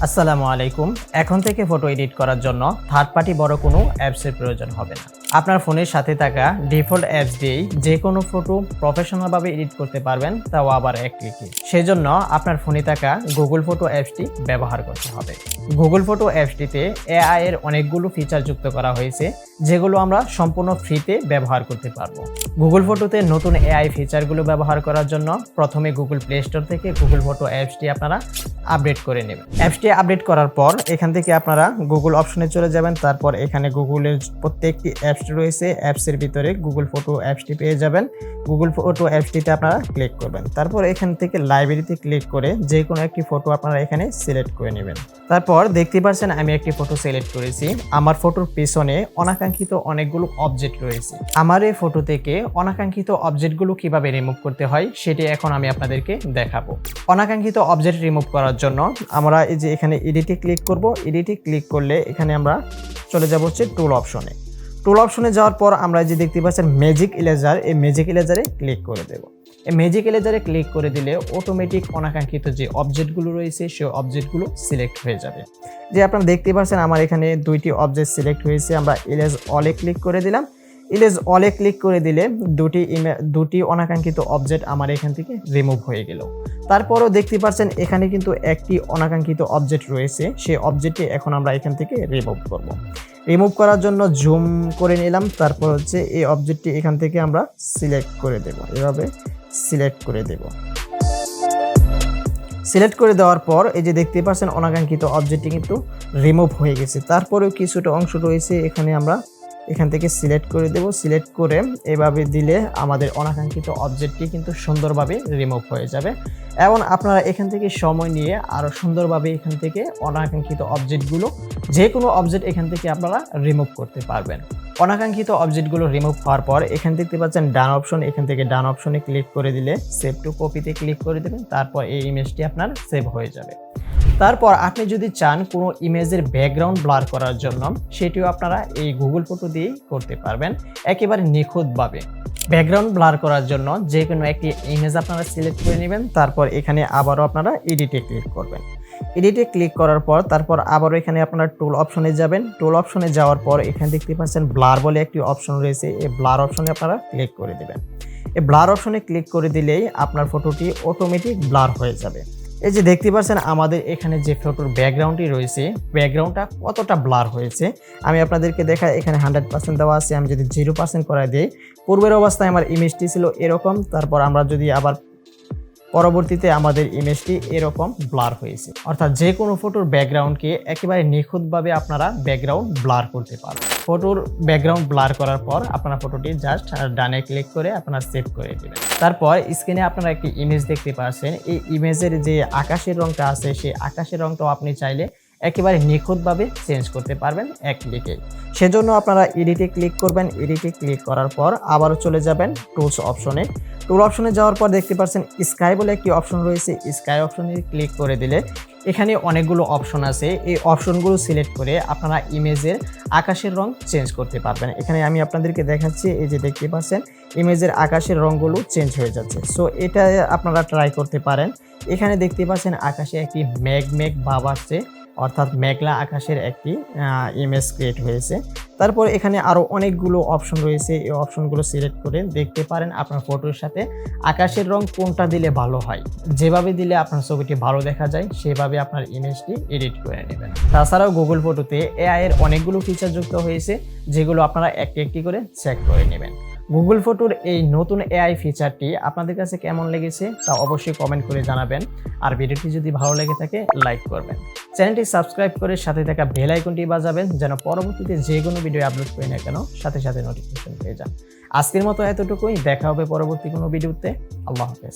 আসসালামু আলাইকুম। এখন থেকে ফটো এডিট করার জন্য থার্ড পার্টি বড় কোনো অ্যাপসের প্রয়োজন হবে না। আপনার ফোনের সাথে থাকা ডিফল্ট অ্যাপস দিয়েই যে কোনো ফটো প্রফেশনালভাবে এডিট করতে পারবেন, তাও আবার এক ক্লিকে। সেজন্য আপনার ফোনে থাকা গুগল ফটো অ্যাপসটি ব্যবহার করতে হবে। গুগল ফটো অ্যাপসটিতে এআই এর অনেকগুলো ফিচার যুক্ত করা হয়েছে, যেগুলো আমরা সম্পূর্ণ ফ্রিতে ব্যবহার করতে পারবো। গুগল ফটোতে নতুন এআই ফিচারগুলো ব্যবহার করার জন্য প্রথমে গুগল প্লে স্টোর থেকে গুগল ফটো অ্যাপসটি আপনারা আপডেট করে নেবেন। অ্যাপসটি আপডেট করার পর এখান থেকে আপনারা গুগল অপশনে চলে যাবেন। তারপর এখানে গুগলের প্রত্যেকটি অ্যাপস রয়েছে, অ্যাপসের ভিতরে গুগল ফটো অ্যাপসটি পেয়ে যাবেন। গুগল ফটো অ্যাপসটিতে আপনারা ক্লিক করবেন। তারপর এখান থেকে লাইব্রেরিতে ক্লিক করে যে কোনো একটি ফটো আপনারা এখানে সিলেক্ট করে নেবেন। তারপর দেখতে পাচ্ছেন আমি একটি ফটো সিলেক্ট করেছি। আমার ফটোর পেছনে অনাকাঙ্ক্ষিত অনেকগুলো অবজেক্ট রয়েছে। আমার এই ফটো থেকে অনাকাঙ্ক্ষিত অবজেক্টগুলো কিভাবে রিমুভ করতে হয় সেটি এখন আমি আপনাদেরকে দেখাবো। অনাকাঙ্ক্ষিত অবজেক্ট রিমুভ করার জন্য আমরা এই যে এখানে এডিটে ক্লিক করব। এডিটে ক্লিক করলে এখানে আমরা চলে যাব হচ্ছে টুল অপশনে। টুল অপশনে যাওয়ার পর আমরা যে দেখতে পাচ্ছেন ম্যাজিক ইরেজার, এই ম্যাজিক ইরেজারে ক্লিক করে দেব। এই ম্যাজিক ইরেজারে ক্লিক করে দিলে অটোমেটিক অনাকাঙ্ক্ষিত যে অবজেক্টগুলো রয়েছে সেই অবজেক্টগুলো সিলেক্ট হয়ে যাবে। যে আপনারা দেখতে পাচ্ছেন আমার এখানে দুইটি অবজেক্ট সিলেক্ট হয়েছে। আমরা ইরেজ অলে ক্লিক করে দিলাম। ইরেজ অলে ক্লিক করে দিলে দুটি অনাকাঙ্ক্ষিত অবজেক্ট আমার এখান থেকে রিমুভ হয়ে গেল। তারপরও দেখতে পাচ্ছেন এখানে কিন্তু একটি অনাকাঙ্ক্ষিত অবজেক্ট রয়েছে, সেই অবজেক্টটি এখন আমরা এখান থেকে রিমুভ করব। রিমুভ করার জন্য জুম করে নিলাম। তারপর হচ্ছে এই অবজেক্টটি এখান থেকে আমরা সিলেক্ট করে দেব। এভাবে সিলেক্ট করে দেব। সিলেক্ট করে দেওয়ার পর এই যে দেখতে পাচ্ছেন অনাকাঙ্ক্ষিত অবজেক্টটি কিন্তু রিমুভ হয়ে গেছে। তারপরেও কিছুটা অংশ রয়েছে, এখানে আমরা এখান থেকে সিলেক্ট করে দেব। সিলেক্ট করে এভাবে দিলে আমাদের অনাকাঙ্ক্ষিত অবজেক্টটি কিন্তু সুন্দরভাবে রিমুভ হয়ে যাবে। এবং আপনারা এখান থেকে সময় নিয়ে আরও সুন্দরভাবে এখান থেকে অনাকাঙ্ক্ষিত অবজেক্টগুলো, যে কোনো অবজেক্ট এখান থেকে আপনারা রিমুভ করতে পারবেন। অনাকাঙ্ক্ষিত অবজেক্টগুলো রিমুভ হওয়ার পর এখান দেখতে পাচ্ছেন ডান অপশন, এখান থেকে ডান অপশনে ক্লিক করে দিলে সেভ টু কপিতে ক্লিক করে দেবেন। তারপর এই ইমেজটি আপনার সেভ হয়ে যাবে। তারপর আপনি যদি চান কোনো ইমেজের ব্যাকগ্রাউন্ড ব্লার করার জন্য, সেটিও আপনারা এই গুগল ফটো দিয়েই করতে পারবেন একেবারে নিখুঁতভাবে। ব্যাকগ্রাউন্ড ব্লার করার জন্য যে কোনো একটি ইমেজ আপনারা সিলেক্ট করে নেবেন। তারপর এখানে আবারও আপনারা এডিটে ক্লিক করবেন। এডিটে ক্লিক করার পর তারপর আবারও এখানে আপনারা টুল অপশনে যাবেন। টুল অপশনে যাওয়ার পর এখানে দেখতে পাচ্ছেন ব্লার বলে একটি অপশন রয়েছে, এই ব্লার অপশনে আপনারা ক্লিক করে দেবেন। এই ব্লার অপশনে ক্লিক করে দিলেই আপনার ফটোটি অটোমেটিক ব্লার হয়ে যাবে। এই যে দেখতে পাচ্ছেন আমাদের এখানে যে ফটোর ব্যাকগ্রাউন্ডটি রয়েছে, ব্যাকগ্রাউন্ডটা কতটা ব্লার হয়েছে আমি আপনাদেরকে দেখাই। এখানে 100% দেওয়া আছে। আমি যদি 0% করাই দিই, পূর্বের অবস্থায় আমার ইমেজটি ছিল এরকম। তারপর আমরা যদি আবার পরবর্তীতে আমাদের ইমেজটি এরকম ব্লার হয়েছে। অর্থাৎ যে কোনো ফটোর ব্যাকগ্রাউন্ডকে একেবারে নিখুঁতভাবে আপনারা ব্যাকগ্রাউন্ড ব্লার করতে পারবেন। ফটোর ব্যাকগ্রাউন্ড ব্লার করার পর আপনারা ফটোটি জাস্ট ডানে ক্লিক করে আপনারা সেভ করে দেবেন। তারপর স্ক্রিনে আপনারা একটি ইমেজ দেখতে পাচ্ছেন। এই ইমেজের যে আকাশের রংটা আছে, সেই আকাশের রংটাও আপনি চাইলে একেবারে নিখুঁতভাবে চেঞ্জ করতে পারবেন এক ক্লিকে। সেজন্য আপনারা এডিটে ক্লিক করবেন। এডিটে ক্লিক করার পর আবারও চলে যাবেন টুলস অপশনে। টুল অপশনে যাওয়ার পর দেখতে পাচ্ছেন স্কাই বলে একটি অপশন রয়েছে। স্কাই অপশনে ক্লিক করে দিলে এখানে অনেকগুলো অপশন আছে। এই অপশনগুলো সিলেক্ট করে আপনারা ইমেজের আকাশের রং চেঞ্জ করতে পারবেন। এখানে আমি আপনাদেরকে দেখাচ্ছি। এই যে দেখতে পাচ্ছেন ইমেজের আকাশের রংগুলো চেঞ্জ হয়ে যাচ্ছে। সো এটা আপনারা ট্রাই করতে পারেন। এখানে দেখতে পাচ্ছেন আকাশে একটি মেঘ ভাব আসছে, অর্থাৎ মেঘলা আকাশের একটি ইমেজ ক্রিয়েট হয়েছে। তারপর এখানে আরও অনেকগুলো অপশন রয়েছে। এই অপশনগুলো সিলেক্ট করে দেখতে পারেন আপনার ফটোর সাথে আকাশের রং কোনটা দিলে ভালো হয়। যেভাবে দিলে আপনার ছবিটি ভালো দেখা যায় সেভাবে আপনার ইমেজটি এডিট করে নেবেন। তাছাড়াও গুগল ফটোতে এআই এর অনেকগুলো ফিচার যুক্ত হয়েছে, যেগুলো আপনারা একটি একটি করে চেক করে নেবেন। গুগল ফটোর এই নতুন এআই ফিচারটি আপনাদের কাছে কেমন লেগেছে তা অবশ্যই কমেন্ট করে জানাবেন। আর ভিডিওটি যদি ভালো লেগে থাকে লাইক করবেন। চ্যানেলটি সাবস্ক্রাইব করে সাথে থাকা বেল আইকনটি বাজাবেন, যেন পরবর্তীতে যে কোনো ভিডিও আপলোড করি না কেন সাথে সাথে নোটিফিকেশন পেয়ে যান। আজকের মতো এতটুকুই। দেখা হবে পরবর্তী কোনো ভিডিওতে। আল্লাহ হাফেজ।